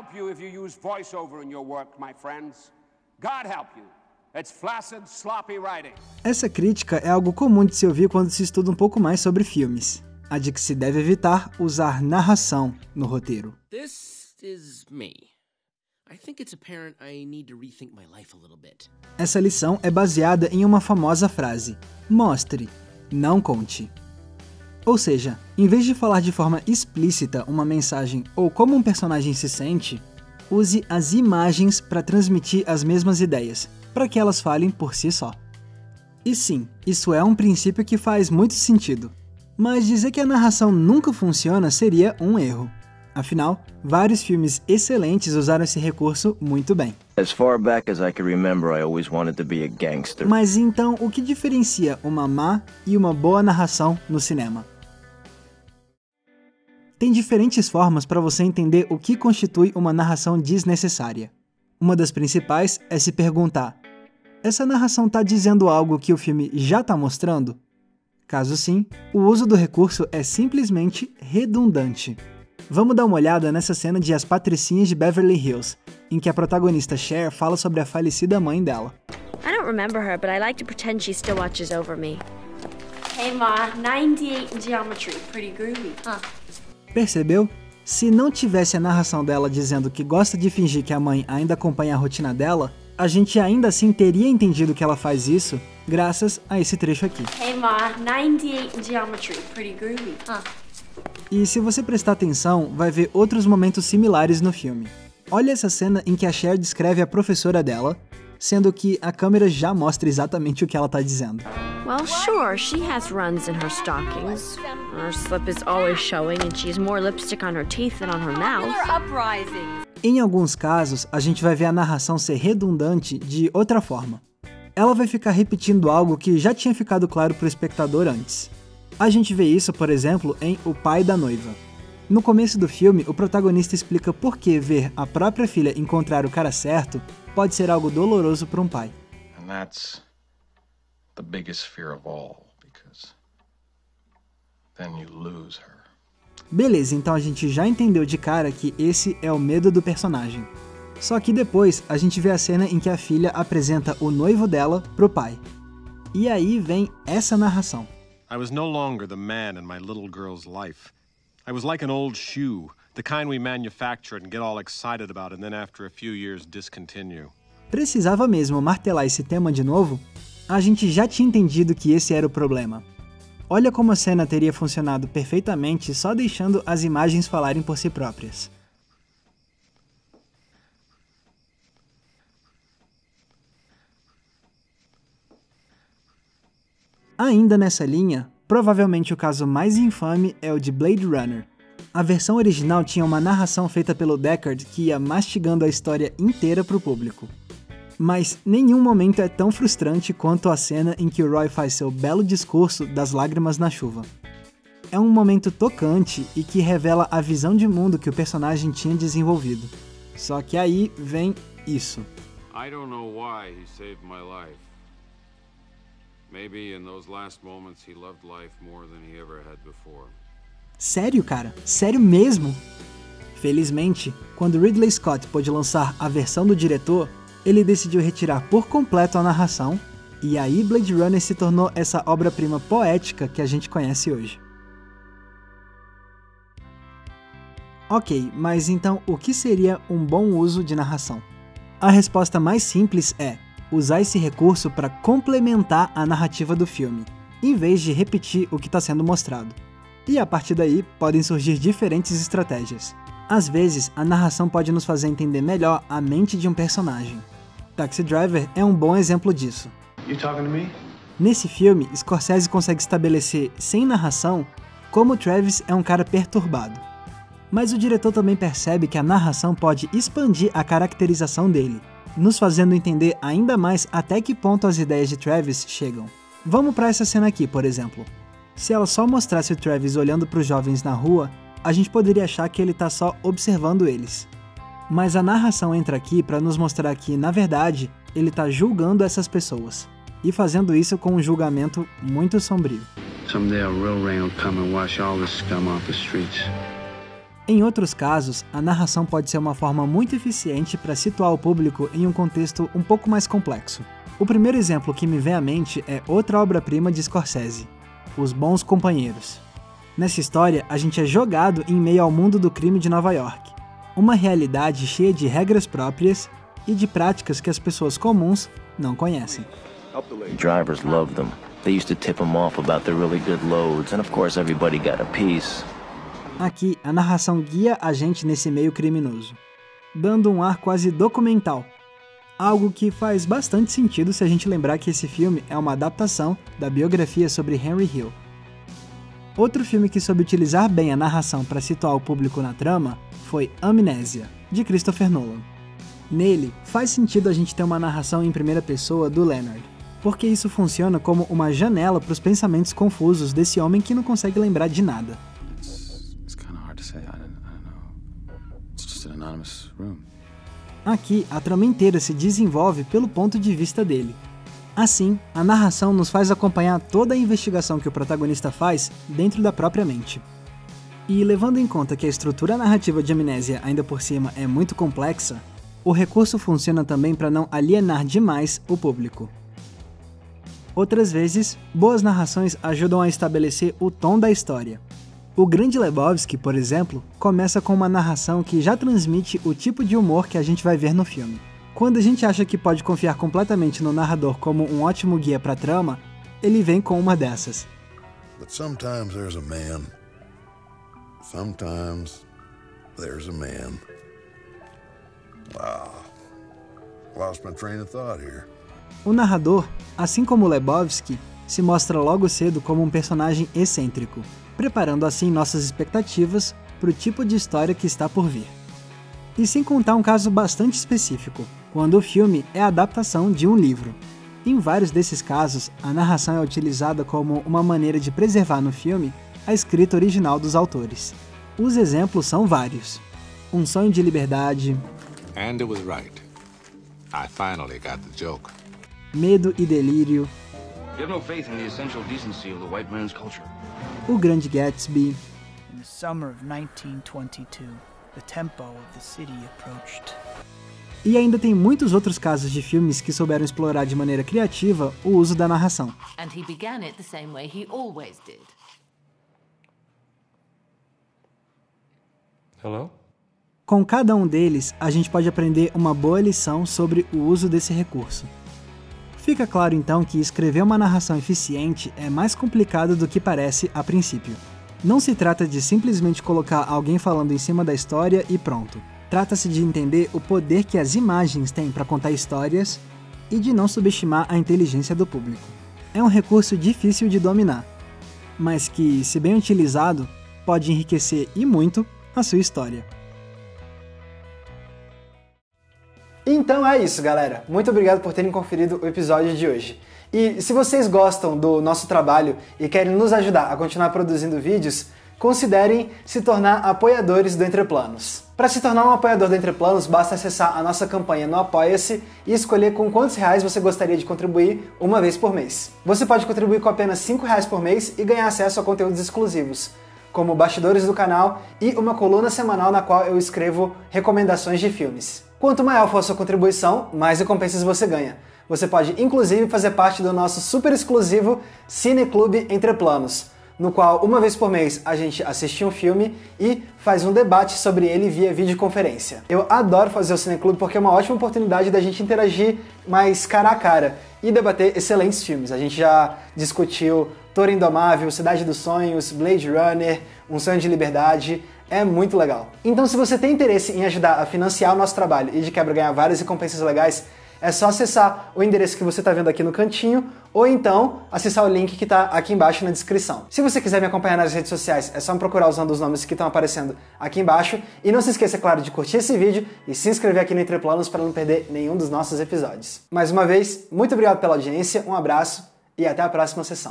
help you if you use voiceover in your work, my friends. God help you. It's flaccid, sloppy writing. Essa crítica é algo comum de se ouvir quando se estuda um pouco mais sobre filmes. A de que se deve evitar usar narração no roteiro. This is me. I think it's apparent I need to rethink my life a little bit. Essa lição é baseada em uma famosa frase: mostre, não conte. Ou seja, em vez de falar de forma explícita uma mensagem ou como um personagem se sente, use as imagens para transmitir as mesmas ideias, para que elas falem por si só. E sim, isso é um princípio que faz muito sentido. Mas dizer que a narração nunca funciona seria um erro. Afinal, vários filmes excelentes usaram esse recurso muito bem. As far back as I can remember, I always wanted to be a gangster. Mas então, o que diferencia uma má e uma boa narração no cinema? Tem diferentes formas para você entender o que constitui uma narração desnecessária. Uma das principais é se perguntar: essa narração está dizendo algo que o filme já está mostrando? Caso sim, o uso do recurso é simplesmente redundante. Vamos dar uma olhada nessa cena de As Patricinhas de Beverly Hills, em que a protagonista Cher fala sobre a falecida mãe dela. I don't remember her, but I like to pretend she still watches over me. Hey Ma, 98 in geometry, pretty groovy, huh? Percebeu? Se não tivesse a narração dela dizendo que gosta de fingir que a mãe ainda acompanha a rotina dela, a gente ainda assim teria entendido que ela faz isso graças a esse trecho aqui. Hey Ma, 98 in geometry, pretty groovy, huh? E se você prestar atenção, vai ver outros momentos similares no filme. Olha essa cena em que a Cher descreve a professora dela, sendo que a câmera já mostra exatamente o que ela está dizendo. Well, sure, she has runs in her stockings. Her slip is always showing and she has more lipstick on her teeth than on her mouth. Uprising. Em alguns casos, a gente vai ver a narração ser redundante de outra forma. Ela vai ficar repetindo algo que já tinha ficado claro para o espectador antes. A gente vê isso, por exemplo, em O Pai da Noiva. No começo do filme, o protagonista explica por que ver a própria filha encontrar o cara certo pode ser algo doloroso para um pai. And that's the biggest fear of all, because then you lose her. Beleza, então a gente já entendeu de cara que esse é o medo do personagem. Só que depois a gente vê a cena em que a filha apresenta o noivo dela pro pai. E aí vem essa narração. I was no longer the man in my little girl's life. I was like an old shoe, the kind we manufacture and get all excited about and then after a few years discontinue. Precisava mesmo martelar esse tema de novo? A gente já tinha entendido que esse era o problema. Olha como a cena teria funcionado perfeitamente só deixando as imagens falarem por si próprias. Ainda nessa linha, provavelmente o caso mais infame é o de Blade Runner. A versão original tinha uma narração feita pelo Deckard que ia mastigando a história inteira para o público. Mas nenhum momento é tão frustrante quanto a cena em que o Roy faz seu belo discurso das lágrimas na chuva. É um momento tocante e que revela a visão de mundo que o personagem tinha desenvolvido. Só que aí vem isso. I don't know why he saved my life. Maybe in those last moments he loved life more than he ever had before. Sério, cara? Sério mesmo? Felizmente, quando Ridley Scott pôde lançar a versão do diretor, ele decidiu retirar por completo a narração, e aí Blade Runner se tornou essa obra-prima poética que a gente conhece hoje. Ok, mas então o que seria um bom uso de narração? A resposta mais simples é usar esse recurso para complementar a narrativa do filme, em vez de repetir o que está sendo mostrado. E a partir daí podem surgir diferentes estratégias. Às vezes, a narração pode nos fazer entender melhor a mente de um personagem. Taxi Driver é um bom exemplo disso. You talking to me? Nesse filme, Scorsese consegue estabelecer, sem narração, como Travis é um cara perturbado. Mas o diretor também percebe que a narração pode expandir a caracterização dele, nos fazendo entender ainda mais até que ponto as ideias de Travis chegam. Vamos para essa cena aqui, por exemplo. Se ela só mostrasse o Travis olhando para os jovens na rua, a gente poderia achar que ele está só observando eles. Mas a narração entra aqui para nos mostrar que, na verdade, ele está julgando essas pessoas, e fazendo isso com um julgamento muito sombrio. Someday a real rain will come and wash all this scum off the streets. Em outros casos, a narração pode ser uma forma muito eficiente para situar o público em um contexto um pouco mais complexo. O primeiro exemplo que me vem à mente é outra obra-prima de Scorsese, Os Bons Companheiros. Nessa história, a gente é jogado em meio ao mundo do crime de Nova York, uma realidade cheia de regras próprias e de práticas que as pessoas comuns não conhecem. Drivers loved them. They used to tip them off about their really good loads, and of course everybody got a piece. Aqui, a narração guia a gente nesse meio criminoso, dando um ar quase documental. Algo que faz bastante sentido se a gente lembrar que esse filme é uma adaptação da biografia sobre Henry Hill. Outro filme que soube utilizar bem a narração para situar o público na trama foi Amnésia, de Christopher Nolan. Nele, faz sentido a gente ter uma narração em primeira pessoa do Leonard, porque isso funciona como uma janela para os pensamentos confusos desse homem que não consegue lembrar de nada. Aqui, a trama inteira se desenvolve pelo ponto de vista dele. Assim, a narração nos faz acompanhar toda a investigação que o protagonista faz dentro da própria mente. E levando em conta que a estrutura narrativa de Amnésia ainda por cima é muito complexa, o recurso funciona também para não alienar demais o público. Outras vezes, boas narrações ajudam a estabelecer o tom da história. O Grande Lebowski, por exemplo, começa com uma narração que já transmite o tipo de humor que a gente vai ver no filme. Quando a gente acha que pode confiar completamente no narrador como um ótimo guia para a trama, ele vem com uma dessas. But sometimes there's a man. Sometimes there's a man. Wow. Lost my train of thought here. O narrador, assim como Lebowski, se mostra logo cedo como um personagem excêntrico, preparando assim nossas expectativas para o tipo de história que está por vir. E sem contar um caso bastante específico, quando o filme é a adaptação de um livro. Em vários desses casos, a narração é utilizada como uma maneira de preservar no filme a escrita original dos autores. Os exemplos são vários. Um Sonho de Liberdade, And it was right. I finally got the joke. Medo e Delírio, You have no faith in the essential decency of the white man's culture. O Grande Gatsby, In the summer of 1922, the tempo of the city approached. e ainda tem muitos outros casos de filmes que souberam explorar de maneira criativa o uso da narração. And he began it the same way he always did. Hello? Com cada um deles, a gente pode aprender uma boa lição sobre o uso desse recurso. Fica claro então que escrever uma narração eficiente é mais complicado do que parece a princípio. Não se trata de simplesmente colocar alguém falando em cima da história e pronto. Trata-se de entender o poder que as imagens têm para contar histórias e de não subestimar a inteligência do público. É um recurso difícil de dominar, mas que, se bem utilizado, pode enriquecer e muito a sua história. Então é isso, galera. Muito obrigado por terem conferido o episódio de hoje. E se vocês gostam do nosso trabalho e querem nos ajudar a continuar produzindo vídeos, considerem se tornar apoiadores do Entreplanos. Para se tornar um apoiador do Entreplanos, basta acessar a nossa campanha no Apoia-se e escolher com quantos reais você gostaria de contribuir uma vez por mês. Você pode contribuir com apenas R$5 por mês e ganhar acesso a conteúdos exclusivos, como bastidores do canal e uma coluna semanal na qual eu escrevo recomendações de filmes. Quanto maior for a sua contribuição, mais recompensas você ganha. Você pode inclusive fazer parte do nosso super exclusivo Cineclube Entreplanos, no qual uma vez por mês a gente assiste um filme e faz um debate sobre ele via videoconferência. Eu adoro fazer o Cineclube porque é uma ótima oportunidade da gente interagir mais cara a cara e debater excelentes filmes. A gente já discutiu Toro Indomável, Cidade dos Sonhos, Blade Runner, Um Sonho de Liberdade. É muito legal. Então, se você tem interesse em ajudar a financiar o nosso trabalho e de quebra ganhar várias recompensas legais, é só acessar o endereço que você está vendo aqui no cantinho, ou então acessar o link que está aqui embaixo na descrição. Se você quiser me acompanhar nas redes sociais, é só me procurar usando os nomes que estão aparecendo aqui embaixo. E não se esqueça, é claro, de curtir esse vídeo e se inscrever aqui no Entreplanos para não perder nenhum dos nossos episódios. Mais uma vez, muito obrigado pela audiência, um abraço e até a próxima sessão.